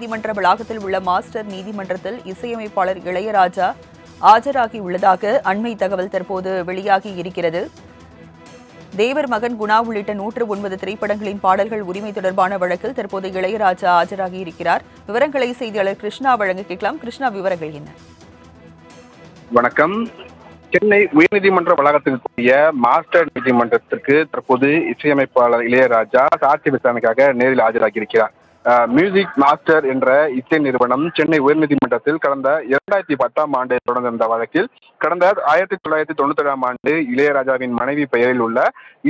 நீதிமன்ற வளாகத்தில் உள்ள மாஸ்டர் நீதிமன்றத்தில் இசையமைப்பாளர் இளையராஜா ஆஜராகியுள்ளதாக அண்மை தகவல் தற்போது வெளியாகி இருக்கிறது. தேவர் மகன் குணா உள்ளிட்ட 109 திரைப்படங்களின் பாடல்கள் உரிமை தொடர்பான வழக்கில் தற்போது இளையராஜா ஆஜராகி இருக்கிறார். விவரங்களை செய்தியாளர் கிருஷ்ணா வழங்க கேட்கலாம். கிருஷ்ணா, விவரங்கள் என்ன? வணக்கம். சென்னை உயர்நீதிமன்ற வளாகத்தில் கூடிய மாஸ்டர் நீதிமன்றத்திற்கு தற்போது இசையமைப்பாளர் இளையராஜா சாட்சி விசாரணைக்காக நேரில் ஆஜராகியிருக்கிறார். மியூசிக் மாஸ்டர் என்ற இசை நிறுவனம் சென்னை உயர்நீதிமன்றத்தில் கடந்த 2010ஆம் ஆண்டு தொடர்ந்த வழக்கில் கடந்த 1997ஆம் ஆண்டு இளையராஜாவின் மனைவி பெயரில் உள்ள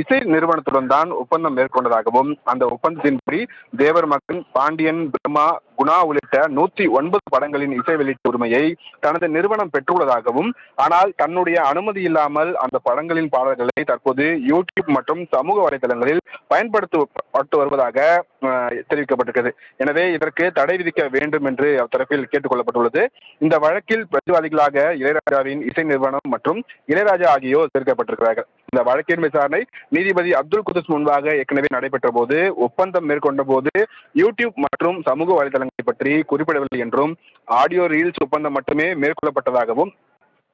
இசை நிறுவனத்துடன் தான் ஒப்பந்தம் மேற்கொண்டதாகவும் அந்த ஒப்பந்தத்தின்படி தேவர் மகன், பாண்டியன், பிரம்மா, குணா உள்ளிட்ட 109 படங்களின் இசை வெளியீட்டு உரிமையை தனது நிறுவனம் பெற்றுள்ளதாகவும், ஆனால் தன்னுடைய அனுமதி இல்லாமல் அந்த படங்களின் பாடல்களை தற்போது யூடியூப் மற்றும் சமூக வலைதளங்களில் பயன்படுத்தப்பட்டு வருவதாக தெரிவிக்கப்பட்டிருக்கிறது. எனவே இதற்கு தடை விதிக்க வேண்டும் என்று தரப்பில் கேட்டுக் கொள்ளப்பட்டுள்ளது. இந்த வழக்கில் பிரதிவாதிகளாக இளையராஜாவின் இசை நிறுவனம் மற்றும் இளையராஜா ஆகியோர் சேர்க்கப்பட்டிருக்கிறார்கள். இந்த வழக்கின் விசாரணை நீதிபதி அப்துல் குதுஸ் முன்பாக ஏற்கனவே நடைபெற்ற போது ஒப்பந்தம் மேற்கொண்ட போது யூடியூப் மற்றும் சமூக வலைதளங்களை பற்றி குறிப்பிடவில்லை என்றும், ஆடியோ ரீல்ஸ் ஒப்பந்தம் மட்டுமே மேற்கொள்ளப்பட்டதாகவும்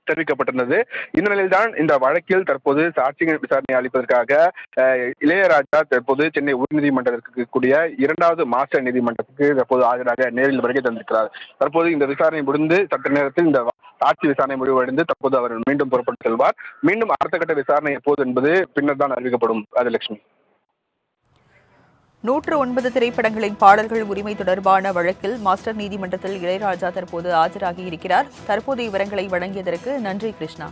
தெரிவிக்கப்பட்டிருந்தது. இந்த நிலையில்தான் இந்த வழக்கில் தற்போது சாட்சிகள் விசாரணை அளிப்பதற்காக இளையராஜா தற்போது சென்னை உயர்நீதிமன்றத்திற்கு கூடிய 2வது மாஸ்டர் நீதிமன்றத்துக்கு தற்போது ஆஜராக நேரில் வருகை தந்திருக்கிறார். தற்போது இந்த விசாரணை முடிந்து சற்று நேரத்தில் இந்த சாட்சி விசாரணை முடிவடைந்து தற்போது அவர் மீண்டும் புறப்பட்டு செல்வார். மீண்டும் அடுத்த கட்ட விசாரணை எப்போது என்பது பின்னர் தான் அறிவிக்கப்படும். ராஜலட்சுமி. 109 திரைப்படங்களின் பாடல்கள் உரிமை தொடர்பான வழக்கில் மாஸ்டர் நீதிமன்றத்தில் இளையராஜா தற்போது ஆஜராகி இருக்கிறார். தற்போதைய விவரங்களை வழங்கியதற்கு நன்றி கிருஷ்ணா.